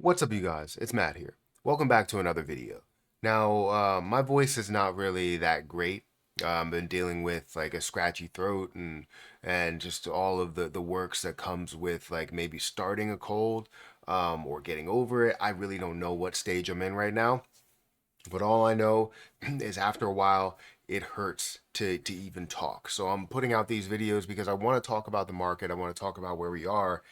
What's up, you guys? It's Matt here. Welcome back to another video. Now, my voice is not really that great. Been dealing with like a scratchy throat and just all of the works that comes with like maybe starting a cold or getting over it. I really don't know what stage I'm in right now, but all I know is after a while it hurts to even talk. So I'm putting out these videos because I want to talk about the market. I want to talk about where we are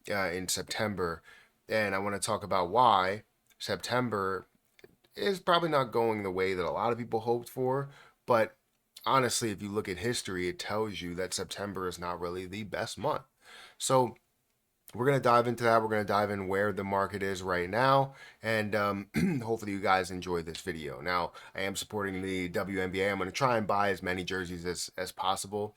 in September, and I want to talk about why September is probably not going the way that a lot of people hoped for. But honestly, if you look at history, it tells you that September is not really the best month. So we're going to dive into that. We're going to dive in where the market is right now, and hopefully you guys enjoy this video. Now, I am supporting the WNBA. I'm going to try and buy as many jerseys as possible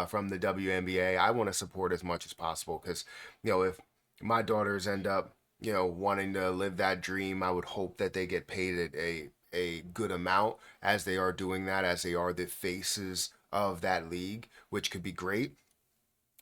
from the WNBA. I want to support as much as possible because, if my daughters end up, wanting to live that dream, I would hope that they get paid a good amount as they are doing that, as they are the faces of that league, which could be great.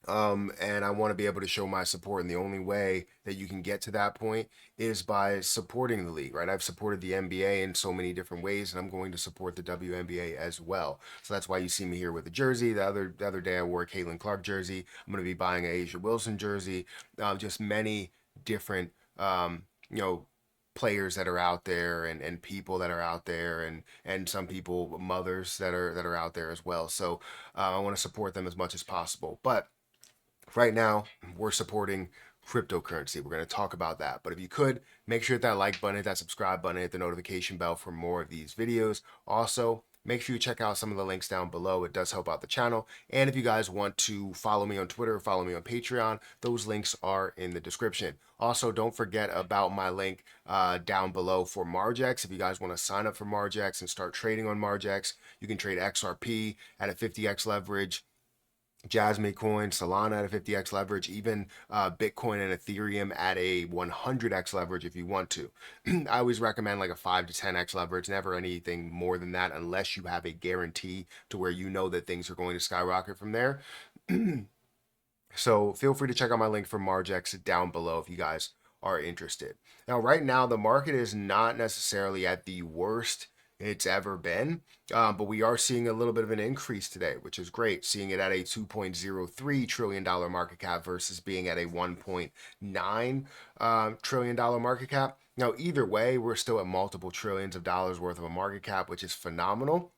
And I want to be able to show my support. And the only way that you can get to that point is by supporting the league, right? I've supported the NBA in so many different ways, and I'm going to support the WNBA as well. So that's why you see me here with a jersey. The other day I wore a Caitlin Clark jersey. I'm going to be buying an Asia Wilson jersey. Just many different, players that are out there and people that are out there and some people mothers that are out there as well. So I want to support them as much as possible. But right now we're supporting cryptocurrency. We're going to talk about that. But if you could, make sure that like button, hit that subscribe button, hit the notification bell for more of these videos. Also, make sure you check out some of the links down below. It does help out the channel. And if you guys want to follow me on Twitter, follow me on Patreon, those links are in the description. Also, don't forget about my link down below for Margex. If you guys want to sign up for Margex and start trading on Margex, you can trade XRP at a 50x leverage, Jasmine coin, Solana at a 50x leverage, even Bitcoin and Ethereum at a 100x leverage if you want to. I always recommend like a 5 to 10x leverage, never anything more than that unless you have a guarantee to where you know that things are going to skyrocket from there. So feel free to check out my link for Margex down below if you guys are interested. Now, right now, the market is not necessarily at the worst it's ever been, but we are seeing a little bit of an increase today, which is great. Seeing it at a $2.03 trillion market cap versus being at a $1.9 trillion market cap. Now, either way, we're still at multiple trillions of dollars worth of a market cap, which is phenomenal.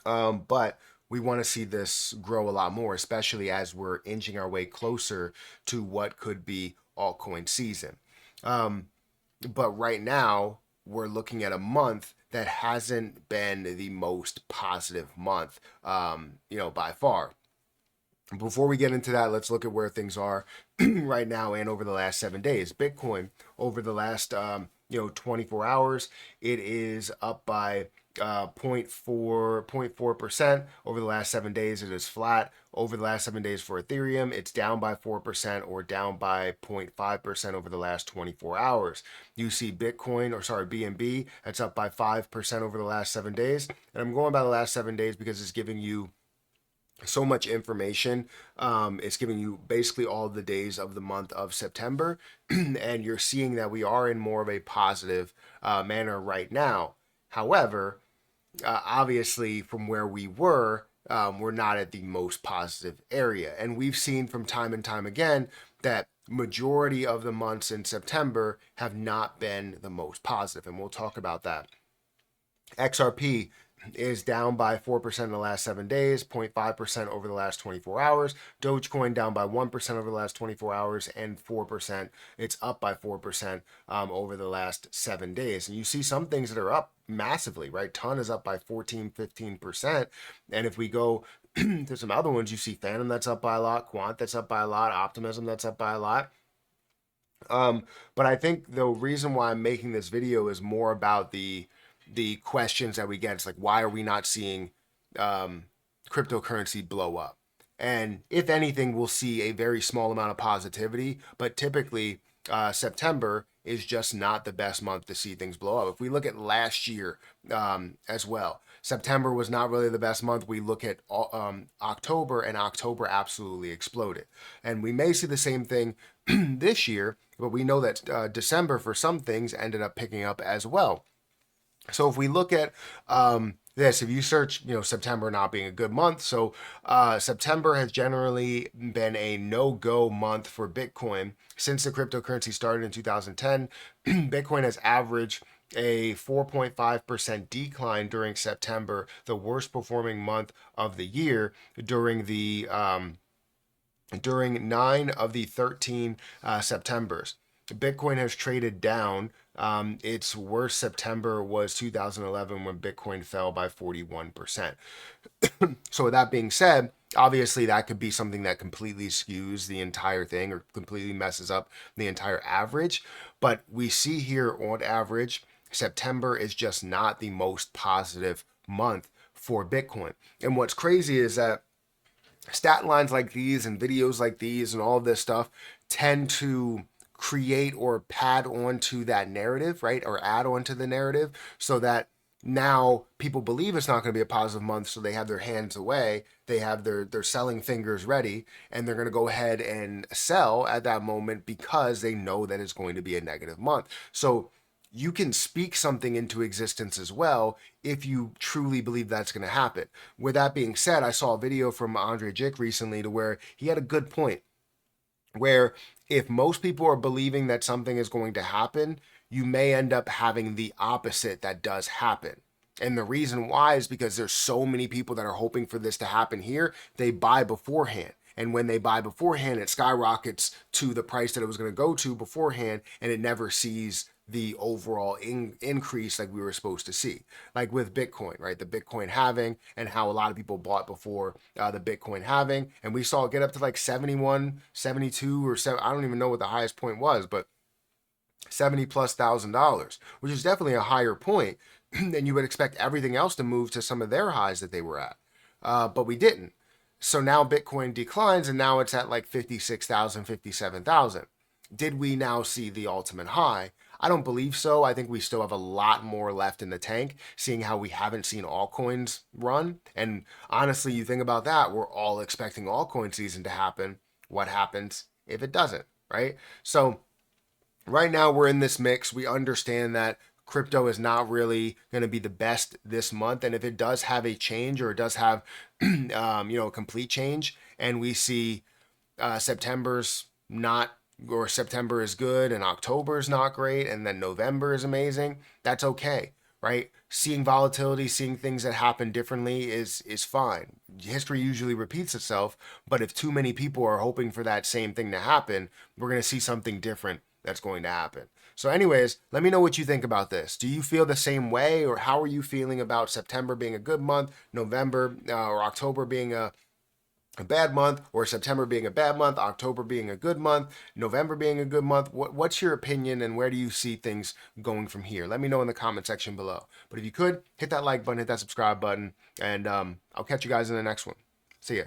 But we want to see this grow a lot more, especially as we're inching our way closer to what could be altcoin season. But right now, we're looking at a month that hasn't been the most positive month, by far. Before we get into that, let's look at where things are right now and over the last 7 days. Bitcoin over the last 24 hours, it is up by 0.4%. Over the last 7 days, it is flat. Over the last 7 days for Ethereum, it's down by 4% or down by 0.5% over the last 24 hours. You see BNB, that's up by 5% over the last 7 days. And I'm going by the last 7 days because it's giving you so much information. It's giving you basically all the days of the month of September, and you're seeing that we are in more of a positive manner right now. However, obviously, from where we were, we're not at the most positive area, and we've seen from time and time again that majority of the months in September have not been the most positive, and we'll talk about that. XRP is down by 4% in the last 7 days, 0.5% over the last 24 hours. Dogecoin down by 1% over the last 24 hours, and 4%. It's up by 4% over the last 7 days. And you see some things that are up massively, right? Ton is up by 14, 15%. And if we go to some other ones, you see Phantom that's up by a lot, Quant that's up by a lot, Optimism that's up by a lot. But I think the reason why I'm making this video is more about the questions that we get. It's like, why are we not seeing cryptocurrency blow up? And if anything, we'll see a very small amount of positivity, but typically September is just not the best month to see things blow up. If we look at last year as well, September was not really the best month. We look at October, and October absolutely exploded. And we may see the same thing this year, but we know that December for some things ended up picking up as well. So if we look at this, if you search, September not being a good month, so September has generally been a no-go month for Bitcoin since the cryptocurrency started in 2010. Bitcoin has averaged a 4.5% decline during September, the worst performing month of the year during 9 of the 13 Septembers. Bitcoin has traded down. Its worst September was 2011 when Bitcoin fell by 41%. So with that being said, obviously that could be something that completely skews the entire thing or completely messes up the entire average. But we see here on average, September is just not the most positive month for Bitcoin. And what's crazy is that stat lines like these and videos like these and all of this stuff tend to create or pad onto that narrative, right? Or add on to the narrative so that now people believe it's not going to be a positive month, so they have their hands away, they have their selling fingers ready, and they're going to go ahead and sell at that moment because they know that it's going to be a negative month. So you can speak something into existence as well if you truly believe that's going to happen. With that being said, I saw a video from Andre Jick recently to where he had a good point, where if most people are believing that something is going to happen, you may end up having the opposite that does happen. And the reason why is because there's so many people that are hoping for this to happen here, they buy beforehand. And when they buy beforehand, it skyrockets to the price that it was going to go to beforehand, and it never sees the overall increase like we were supposed to see. Like with Bitcoin, right? The Bitcoin halving and how a lot of people bought before the Bitcoin halving. And we saw it get up to like 71, 72 or 7. I don't even know what the highest point was, but $70,000+, which is definitely a higher point than you would expect everything else to move to some of their highs that they were at. But we didn't. So now Bitcoin declines and now it's at like 56,000, 57,000. Did we now see the ultimate high? I don't believe so. I think we still have a lot more left in the tank, seeing how we haven't seen altcoins run. And honestly, you think about that, we're all expecting altcoin season to happen. What happens if it doesn't, right? So right now we're in this mix. We understand that crypto is not really going to be the best this month, and if it does have a change or it does have a complete change, and we see September's not, or September is good and October is not great and then November is amazing, that's okay, right? Seeing volatility, seeing things that happen differently is fine. History usually repeats itself, but if too many people are hoping for that same thing to happen, we're going to see something different that's going to happen. So anyways, let me know what you think about this. Do you feel the same way, or how are you feeling about September being a good month, November or October being a bad month, or September being a bad month, October being a good month, November being a good month? What's your opinion, and where do you see things going from here? Let me know in the comment section below. But if you could, hit that like button, hit that subscribe button, and I'll catch you guys in the next one. See ya.